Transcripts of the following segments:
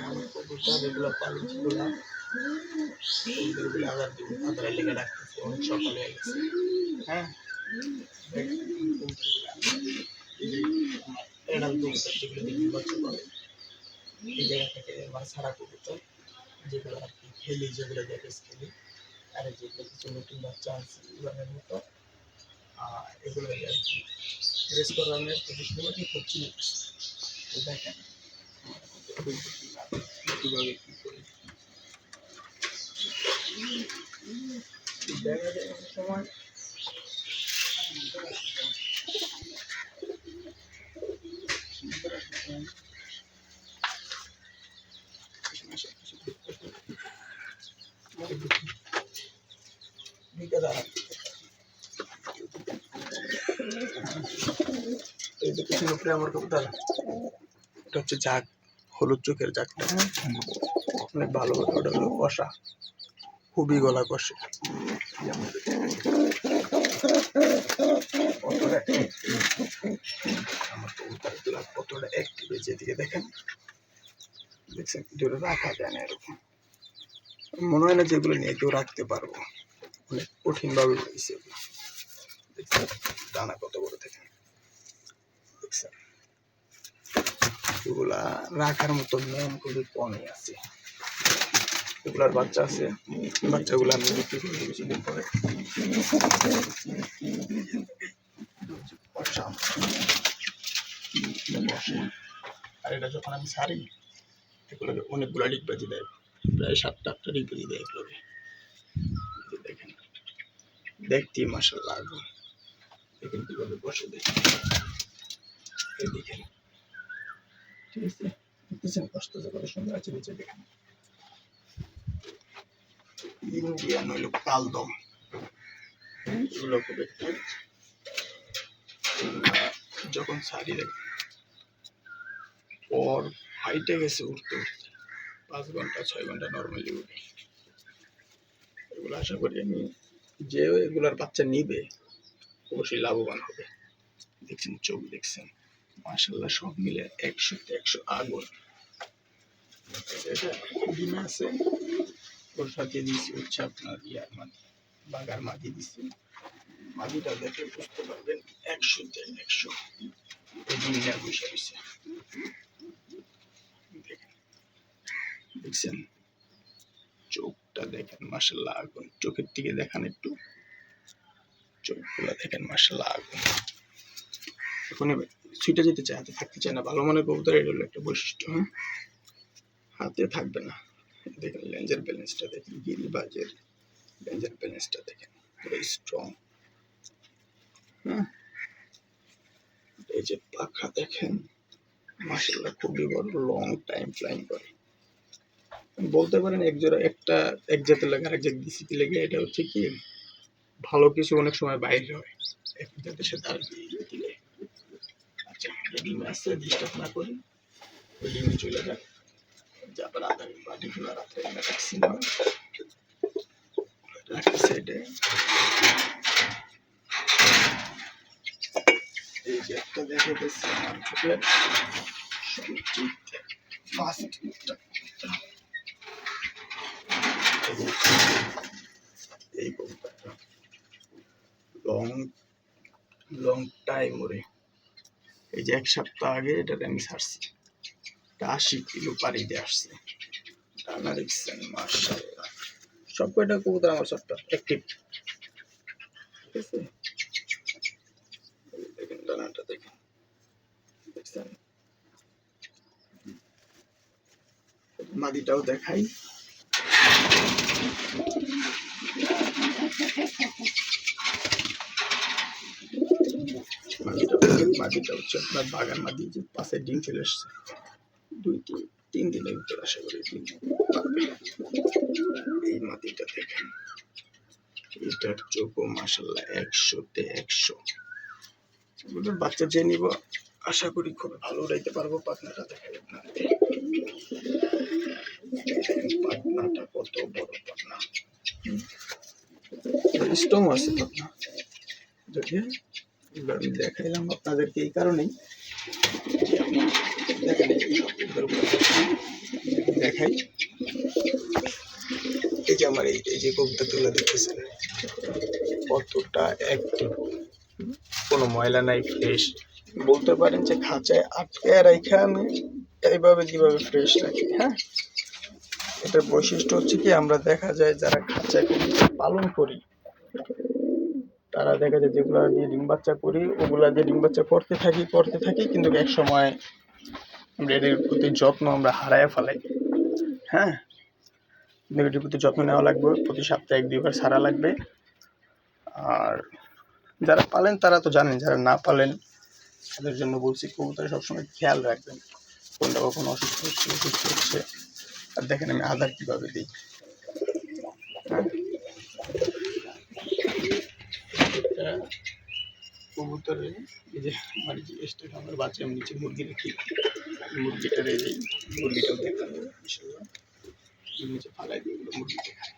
আমার কবুতর এগুলো পালিগুলা আদার দিব, আদারের লেগে রাখতেছি, অনেক সকাল হয়ে গেছে। হ্যাঁ, এড়াল কবুতর যেগুলো ডিম বাচ্চা করে এই জায়গা থেকে আমার ছাড়া কবুতর যেগুলো আর কি খেলি, যেগুলো দেখে খেলি, আর যেগুলো কিছু নতুন বাচ্চা আছে উড়ানের মতো, এগুলো আর কি রেস করানোর পজিশনটি করছি। দেখেন কীভাবে কী করি, দেখা যায় অনেক সময় আমার কবুতর এটা হচ্ছে জাগ, হলুদ চোখের জাগটা, অনেক ভালো, ওটা হলো কষা, খুবই গলা কষে। আমার কবুতরগুলা কতটা অ্যাক্টিভ হয়েছে এদিকে দেখেন, দেখছেন দুটো রাখা যায় না এরকম, মনে হয় না যেগুলো নিয়ে কেউ রাখতে পারবো, অনেক কঠিন ভাবে হয়েছে। দেখছেন দানা কত বড় দেখেন, দেখছেন এগুলা রাখার মতো মেন খুবই কমই আছে। এগুলার বাচ্চা আছে, বাচ্চাগুলো আমি বিক্রি করে কিছুদিন পরে। আর এটা যখন আমি ছাড়ি এগুলোকে অনেকগুলো ডিগবাজি দেয়, প্রায় 7-8টা ডিগবাজি দেয় এগুলোকে। দেখেন দেখতেই মাশাআল্লাহ আগুন, দেখেন কীভাবে বসে, দেখেন দেখেন, ঠিক আছে দেখতেছেন কষ্ট কত সুন্দর আছে নিচে। দেখেন ইন্ডিয়ান হইল কালদম, এগুলো খুব যখন ছাড়ি দেখেন পর হাইটে গেছে উঠতে উঠতে 5 ঘন্টা 6 ঘন্টা নর্মালি উঠে। এগুলো আশা করি আমি যে এগুলার বাচ্চা নিবে অবশ্যই লাভবান হবে। দেখছেন চোখ, দেখছেন মাশাআল্লাহ সব মিলে 100-তে 100 আগুন। এটা ডিমে আছে, ওর সাথে দিয়েছি হচ্ছে আপনার ইয়ার মাদি, বাগার মাদি দিচ্ছি। মাদিটা দেখে বুঝতে পারবেন 100-তে 100 এই ডিমটা বসে রয়েছে। দেখছেন চোখটা দেখেন মাশাআল্লাহ আগুন, চোখের দিকে দেখান একটু, চোখগুলো দেখেন মাশাআল্লাহ আগুন। এখন ছুটে যেতে চায়, হাতে থাকতে চায় না, ভালো মনে কবুতর এটা হলো একটা বৈশিষ্ট্য। হ্যাঁ, হাতে থাকবে না। দেখেন লেন্সের ব্যালেন্সটা দেখেন, গিরিবাজের লেন্সের ব্যালেন্সটা দেখেন পুরো স্ট্রং। হ্যাঁ, এই যে পাখা দেখেন মাশাআল্লাহ খুবই বড়, লং টাইম ফ্লাইং করে। বলতে পারেন এক জোড়া একটা এক জাতের লাগে আরেক জাতের ডিসিপি লেগে, এটা হচ্ছে কি ভালো কিছু অনেক সময় বাইরে হয় এক জাতের সাথে আর দিলে। আচ্ছা ডিমে আসছে, ডিস্টার্ব না করি, ওই ডিমে চলে যায়, যাবার আধার পার্টিকুলার রাত্রে রাখছি না রাখি সাইডে। এই যে একটা দেখে গেছে আমার চোখের সবচেয়ে ফার্স্ট এই কবুতরটা লং টাইম ওরে, এই যে 1 সপ্তাহ আগে এটাকে আমি ছাড়ছি, 80 কিলো পাড়ি দিয়ে আসছে। ডানা দেখছেন মাশাআল্লাহ, সব কয়টা কবুতর আমার সবটা অ্যাক্টিভ, ঠিক আছে। দেখেন ডানাটা দেখেন, দেখছেন মাদিটাও দেখাই। মাদিটা হচ্ছে আপনার বাগান মাদি, যে পাশে ডিম চলে এসছে, 2-3 দিনের ভিতর আশা করি ডিম পারবে। এই মাদিটা দেখেন, এটার চোখও মাশাআল্লাহ 100-তে 100। এগুলোর বাচ্চা যে নিব আশা করি খুব ভালো উড়াইতে পারবো। পাখনাটা দেখাই আপনাকে, পাখনাটা কত বড় পাখনা, স্ট্রং আছে পাখনা। যদি আমি দেখাইলাম আপনাদেরকে এই কারণেই, দেখেন দেখাই। এই যে আমার এই যে কবুতরগুলো দেখতেছেন কতটা অ্যাক্টিভ, কোনো ময়লা নাই, ফ্রেশ। বলতে পারেন যে খাঁচায় আটকে রাখা আমি এইভাবে কিভাবে ফ্রেশ রাখি। হ্যাঁ, এটার বৈশিষ্ট্য হচ্ছে কি, আমরা দেখা যায় যারা খাঁচায় কবুতর পালন করি তারা দেখা যায় যেগুলা দিয়ে ডিম বাচ্চা করি ওগুলা দিয়ে ডিম বাচ্চা করতে থাকি কিন্তু এক সময় আমরা এদের প্রতি যত্ন আমরা হারায় ফেলাই। হ্যাঁ, কিন্তু এটির প্রতি যত্ন নেওয়া লাগবে, প্রতি সপ্তাহে 1-2 বার ছাড়া লাগবে। আর যারা পালেন তারা তো জানেন, যারা না পালেন তাদের জন্য বলছি কবুতরের সবসময় খেয়াল রাখবেন কোনটা কখন অসুস্থ হচ্ছে। আর দেখেন আমি আদার কীভাবে দিই। হ্যাঁ, কবুতরের এই যে আমার যে এক্সট্রা আমার বাচ্চা আমি নিচে মুরগি রাখি, মুরগিটার এই যে মুরগিটাও দেখাবো ইনশাল্লাহ, নিচে ফালাই দিয়ে ওগুলো মুরগিকে খায়।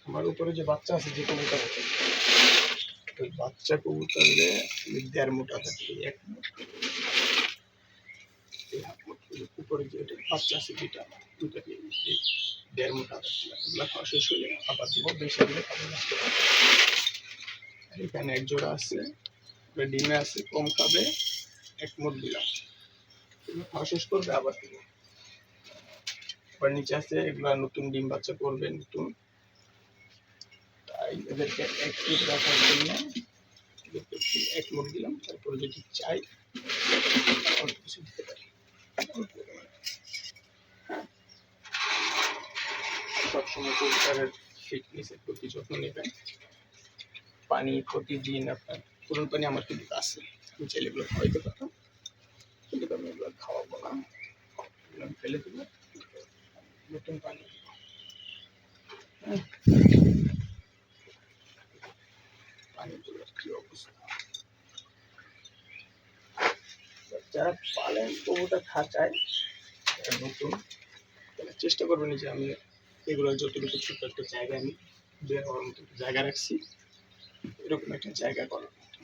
আমার উপরে যে বাচ্চা আছে যে কবুতর আছে ওই বাচ্চা কবুতরে 1.5 মুঠা থাকে, 1 মুঠ, উপরে যে বাচ্চা আছে দুইটা দুটাকে 1.5 মুঠা এগুলা খাওয়া শেষ হলে আবার দিব, বেশি দিলে খাবে না। এখানে এক জোড়া আছে, ডিমে আছে, কম খাবে, 1 মুঠ দিলাম, খাওয়া শেষ করবে আবার দিব। আবার নিচে আছে এগুলা নতুন ডিম বাচ্চা করবে নতুন, তাই এদেরকে অ্যাক্টিভ রাখার জন্য 1 মুঠ দিলাম। তারপরে যদি চাই অল্প কিছু দিতে পারি। সবসময় কবুতরের ফিটনেসের প্রতি যত্ন নেবেন। পানি প্রতিদিন আপনার পুরনো পানি আমার কিন্তু আছে, আমি চাইলে এগুলো খাওয়াইতে পারতাম কিন্তু আমি এগুলো খাওয়াবো না, এগুলো আমি ফেলে দেবো, নতুন পানি। পানিগুলোর কি অবস্থা, যারা পালেন কবুতর খাঁচায় নতুন চেষ্টা করবেন যে আমি এগুলো যতটুকু ছোট্ট একটা জায়গা আমি বের হওয়ার মতো জায়গা রাখছি, এরকম একটা জায়গা করার মতো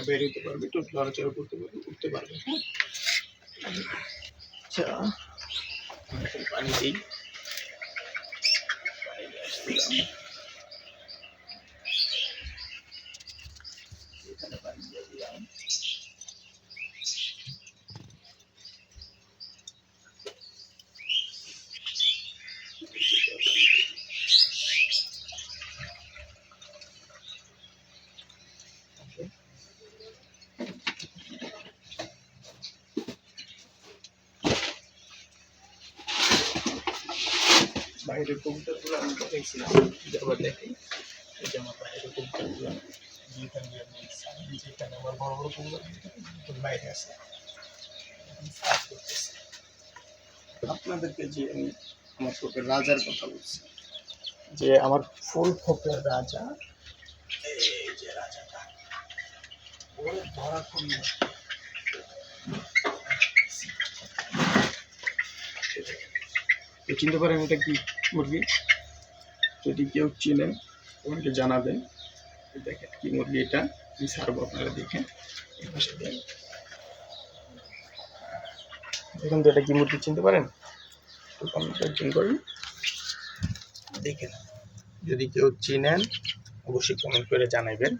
বের হতে পারবে, একটু লড়াচড়া করতে পারবে, উঠতে পারবে। হ্যাঁ, আচ্ছা পানি দিই, পানি নিয়ে আসছিলাম, এখানে পানি দিয়ে দিলাম। বাইরের কবুতরগুলো আমি দেখছিলাম, আবার দেখি এই যে আমার বাইরের কবুতরগুলো যেখানে আমি যেখানে আমার বড় বড় কবুতর বাইরে আছে আপনাদেরকে যে আমি আমার ফোকের রাজার কথা বলছি, যে আমার ফুল ফোকের রাজা, এই যে রাজাটা ওর ধরা খুব মুশকিল। চিনতে পারেন এটা কি মুরগি? যদি কেউ চিনেন আমাকে জানাবেন। দেখেন কি মুরগি এটা, আমি ছাড়বো, আপনারা দেখেন এই পাশে দেন। দেখুন তো এটা কি মুরগি চিনতে পারেন? একটু কমেন্ট করেন, দেখেন যদি কেউ চিনেন অবশ্যই কমেন্ট করে জানাবেন।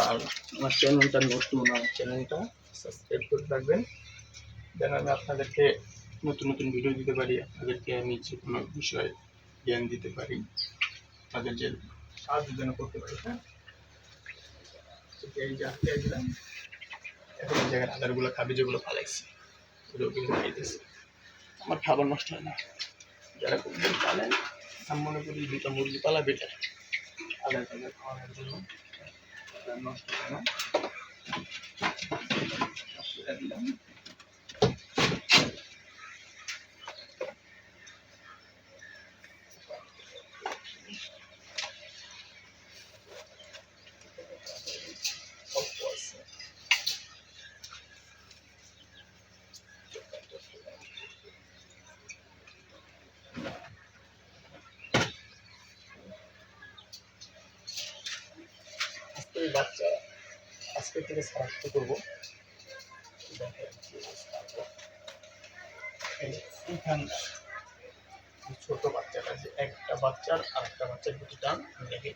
আর আমার চ্যানেলটা নতুন, আমার চ্যানেলটা সাবস্ক্রাইব করে রাখবেন, যেন আমি আপনাদেরকে নতুন নতুন ভিডিও দিতে পারি, আপনাদেরকে আমি যে কোনো বিষয়ে জ্ঞান দিতে পারি, আপনাদের যে সাহায্য যেন করতে পারি। হ্যাঁ, এই যে আটকে দিলাম, এখন এই জায়গায় আদারগুলো খাবি যেগুলো ফালাইছি ওগুলো কিন্তু খাইতেছে, আমার খাবার নষ্ট হয় না। যারা কবুতর পালেন আমি মনে করি 2টা মুরগি পালা বেটার, আদার টাদার খাওয়ানোর জন্য নষ্ট হয় না। দিলাম বাচ্চা আজকে থেকে ছাড়াতে করবো। দেখেন এইখানটা ছোট বাচ্চাটা, যে একটা বাচ্চার আর একটা বাচ্চার দুটি টান দেখে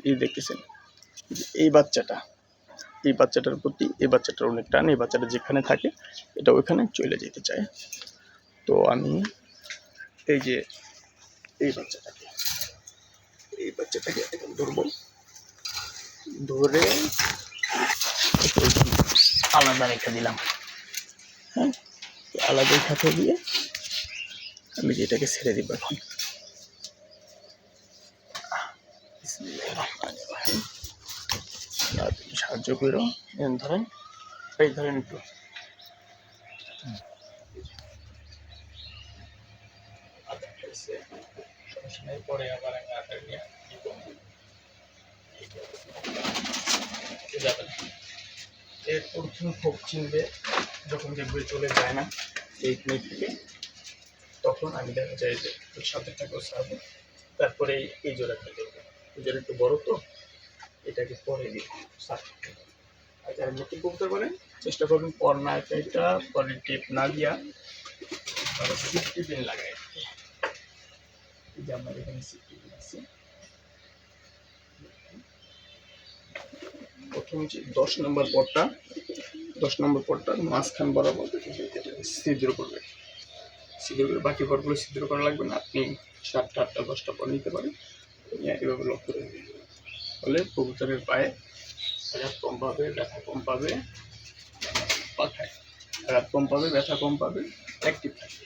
এই দেখতেছেন, এই বাচ্চাটার প্রতি এই বাচ্চাটার অনেক টান, এই বাচ্চাটা যেখানে থাকে এটা ওইখানে চলে যেতে চায়। তো আমি এই যে এই বাচ্চাটাকে এখন ধরবো, ধরে আলাদা রেখে দিলাম। হ্যাঁ, আলাদা রেখে দিয়ে আমি যেটাকে ছেড়ে দিব এখন। তুমি সাহায্য করো, ধরেন এই ধরেন একটু সমস্যা নেই, পরে আবার আমি আটা নিয়ে যাবে না। এর প্রথম খুব চিনবে যখন দেখবে চলে যায় না এই মিনিট থেকে, তখন আমি দেখা যায় যে সাথেটাকেও ছাড়বো, তারপরে এই জোড়াটা দেখবো। এই জোড়া একটু বড় তো, এটাকে পরে দিব। আর যারা নতুন করতে পারেন চেষ্টা করবেন পর না এটা পরে টিপ না দিয়া তারা সিফটি পিন লাগাই। এই যে আমার এখানে সিফটি পিন আছে। প্রথম যে 10 নম্বর পটটার মাঝখান বরাবর ছিদ্র করবে। ছিদ্র করে বাকি পটগুলো ছিদ্র করা লাগবে না, আপনি 7টা 8টা 10টা পট নিতে পারেন। এভাবে লক করে দেবেন, ফলে কবুতরের পায়ে আঘাত কম পাবে, ব্যথা কম পাবে, পাখায় আঘাত কম পাবে, ব্যথা কম পাবে, অ্যাক্টিভ থাকবে।